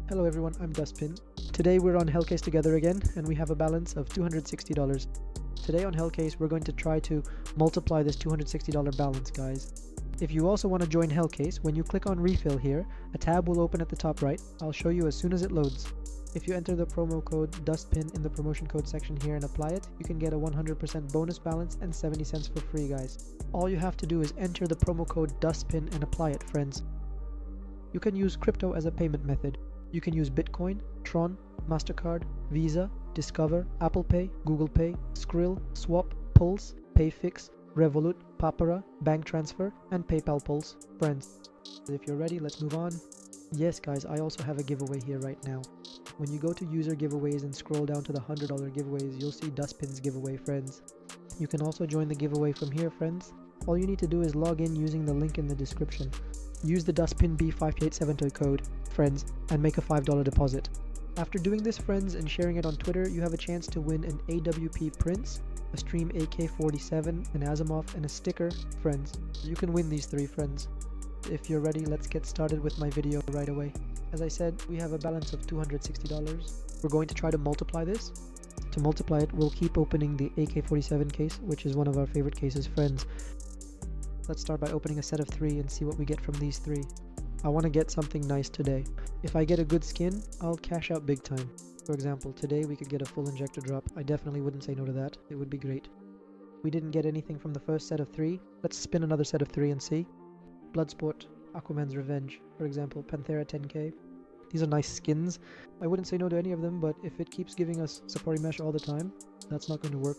Hello everyone, I'm Duspin. Today we're on Hellcase together again, and we have a balance of $260. Today on Hellcase we're going to try to multiply this $260 balance, guys. If you also want to join Hellcase, when you click on refill here, a tab will open at the top right. I'll show you as soon as it loads. If you enter the promo code Duspin in the promotion code section here and apply it, you can get a 100% bonus balance and 70 cents for free, guys. All you have to do is enter the promo code Duspin and apply it, friends. You can use crypto as a payment method. You can use Bitcoin, Tron, MasterCard, Visa, Discover, Apple Pay, Google Pay, Skrill, Swap, Pulse, Payfix, Revolut, Papara, Bank Transfer, and PayPal Pulse. Friends, if you're ready, let's move on. Yes guys, I also have a giveaway here right now. When you go to user giveaways and scroll down to the $100 giveaways, you'll see Duspin's giveaway, friends. You can also join the giveaway from here, friends. All you need to do is log in using the link in the description. Use the Duspin B5872 code, friends, and make a $5 deposit. After doing this, friends, and sharing it on Twitter, you have a chance to win an AWP Prince, a Stream AK-47, an Asimov, and a sticker, friends. You can win these three, friends. If you're ready, let's get started with my video right away. As I said, we have a balance of $260. We're going to try to multiply this. To multiply it, we'll keep opening the AK-47 case, which is one of our favorite cases, friends. Let's start by opening a set of 3 and see what we get from these 3. I want to get something nice today. If I get a good skin, I'll cash out big time. For example, today we could get a full injector drop. I definitely wouldn't say no to that. It would be great. We didn't get anything from the first set of 3. Let's spin another set of 3 and see. Bloodsport, Aquaman's Revenge, for example, Panthera 10k. These are nice skins. I wouldn't say no to any of them, but if it keeps giving us Safari Mesh all the time, that's not going to work.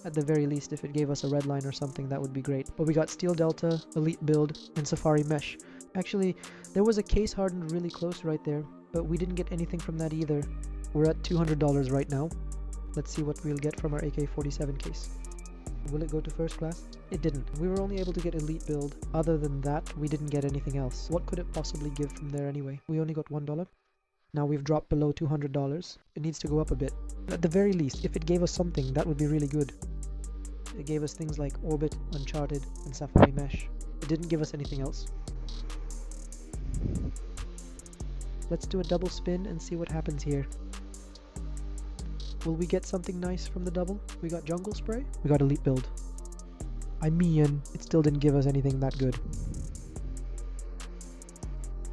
At the very least, if it gave us a red line or something, that would be great. But we got Steel Delta, Elite Build, and Safari Mesh. Actually, there was a case hardened really close right there, but we didn't get anything from that either. We're at $200 right now. Let's see what we'll get from our AK-47 case. Will it go to first class? It didn't. We were only able to get Elite Build. Other than that, we didn't get anything else. What could it possibly give from there anyway? We only got $1. Now we've dropped below $200. It needs to go up a bit. At the very least, if it gave us something, that would be really good. It gave us things like Orbit, Uncharted, and Safari Mesh. It didn't give us anything else. Let's do a double spin and see what happens here. Will we get something nice from the double? We got Jungle Spray. We got Elite Build. I mean, it still didn't give us anything that good.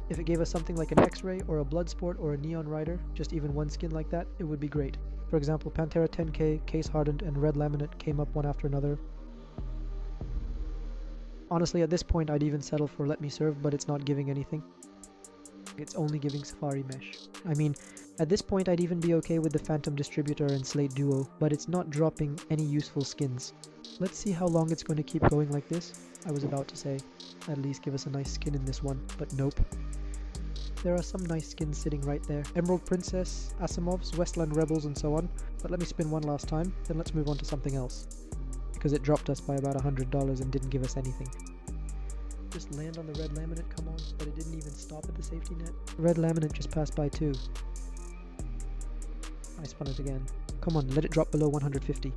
If it gave us something like an X-Ray or a Bloodsport or a Neon Rider, just even one skin like that, it would be great. For example, Panthera 10k, Case Hardened, and Red Laminate came up one after another. Honestly, at this point I'd even settle for Let Me Serve, but it's not giving anything. It's only giving Safari Mesh. I mean, at this point I'd even be okay with the Phantom Distributor and Slate Duo, but it's not dropping any useful skins. Let's see how long it's going to keep going like this. I was about to say, at least give us a nice skin in this one, but nope. There are some nice skins sitting right there. Emerald Princess, Asimovs, Westland Rebels, and so on. But let me spin one last time, then let's move on to something else. Because it dropped us by about $100 and didn't give us anything. Just land on the red laminate, come on. But it didn't even stop at the safety net. Red laminate just passed by too. I spun it again. Come on, let it drop below 150.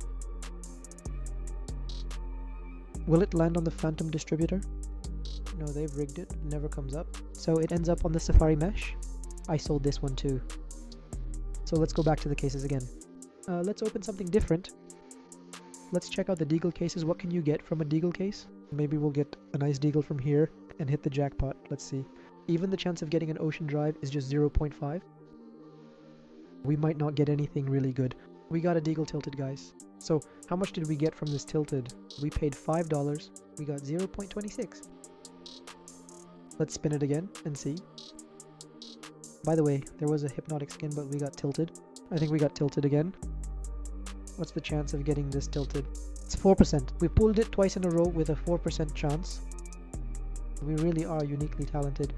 Will it land on the Phantom Distributor? No, they've rigged it. It never comes up. So it ends up on the Safari Mesh. I sold this one too. So let's go back to the cases again. Let's open something different. Let's check out the Deagle cases. What can you get from a Deagle case? Maybe we'll get a nice Deagle from here and hit the jackpot. Let's see. Even the chance of getting an Ocean Drive is just 0.5. We might not get anything really good. We got a Deagle Tilted, guys. So how much did we get from this Tilted? We paid $5. We got 0.26. Let's spin it again and see. By the way, there was a Hypnotic skin, but we got Tilted. I think we got Tilted again. What's the chance of getting this Tilted? It's 4%. We pulled it twice in a row with a 4% chance. We really are uniquely talented.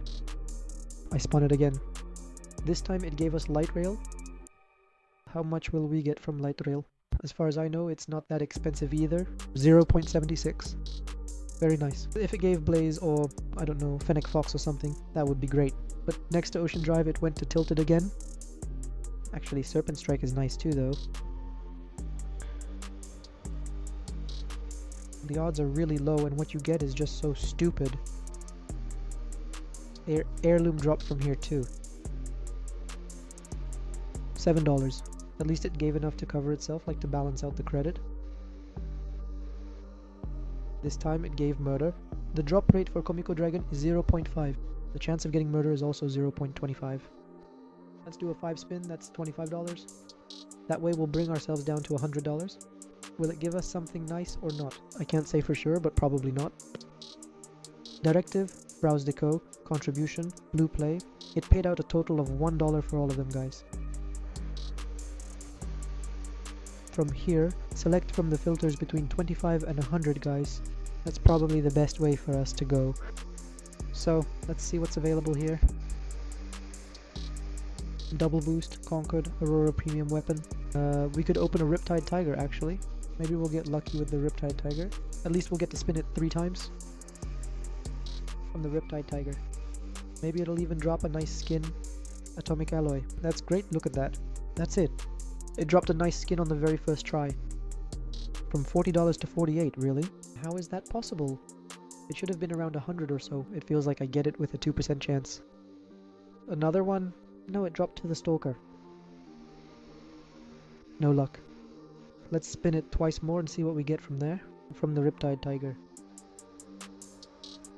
I spun it again. This time it gave us Light Rail. How much will we get from Light Rail? As far as I know, it's not that expensive either. 0.76. Very nice. If it gave Blaze or, I don't know, Fennec Fox or something, that would be great. But next to Ocean Drive, it went to Tilted again. Actually, Serpent Strike is nice too, though. The odds are really low, and what you get is just so stupid. Heirloom dropped from here too. $7. At least it gave enough to cover itself, like to balance out the credit. This time it gave murder. The drop rate for Komiko Dragon is 0.5. The chance of getting murder is also 0.25. Let's do a 5 spin, that's $25. That way we'll bring ourselves down to $100. Will it give us something nice or not? I can't say for sure, but probably not. Directive, Browse Deco, Contribution, Blue Play. It paid out a total of $1 for all of them, guys. From here, select from the filters between 25 and 100, guys. That's probably the best way for us to go. So, let's see what's available here. Double Boost, Concord, Aurora Premium Weapon. We could open a Riptide Tiger, actually. Maybe we'll get lucky with the Riptide Tiger. At least we'll get to spin it 3 times from the Riptide Tiger. Maybe it'll even drop a nice skin, Atomic Alloy. That's great, look at that. That's it. It dropped a nice skin on the very first try. From $40 to $48, really? How is that possible? It should have been around 100 or so. It feels like I get it with a 2% chance. Another one? No, it dropped to the Stalker. No luck. Let's spin it twice more and see what we get from there. From the Riptide Tiger.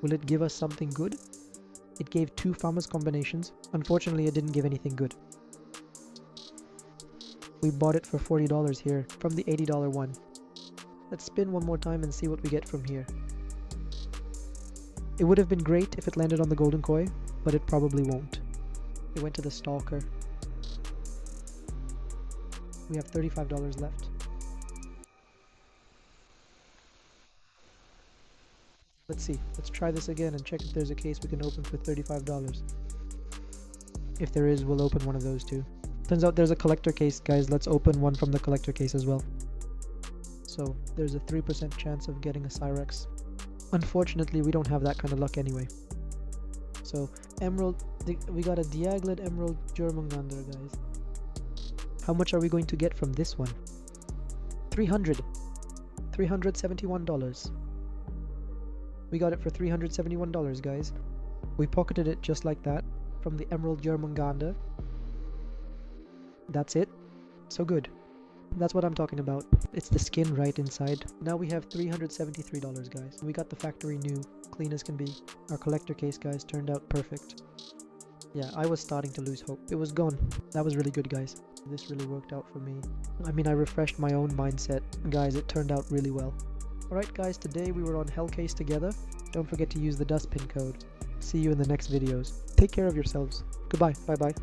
Will it give us something good? It gave 2 Farmers combinations. Unfortunately, it didn't give anything good. We bought it for $40 here, from the $80 one. Let's spin one more time and see what we get from here. It would have been great if it landed on the Golden Koi, but it probably won't. It went to the Stalker. We have $35 left. Let's see. Let's try this again and check if there's a case we can open for $35. If there is, we'll open one of those two. Turns out there's a collector case, guys. Let's open one from the collector case as well. So there's a 3% chance of getting a Cyrex. Unfortunately, we don't have that kind of luck anyway. So Emerald, we got a Diaglet Emerald Jormungandr, guys. How much are we going to get from this one? $371. We got it for $371, guys. We pocketed it just like that from the Emerald Jormungandr. That's it. So good. That's what I'm talking about. It's the skin right inside. Now we have $373, guys. We got the factory new, clean as can be. Our collector case, guys, turned out perfect. Yeah, I was starting to lose hope. It was gone. That was really good, guys. This really worked out for me. I mean, I refreshed my own mindset. Guys, it turned out really well. Alright guys, today we were on Hellcase together. Don't forget to use the Duspin code. See you in the next videos. Take care of yourselves. Goodbye. Bye bye.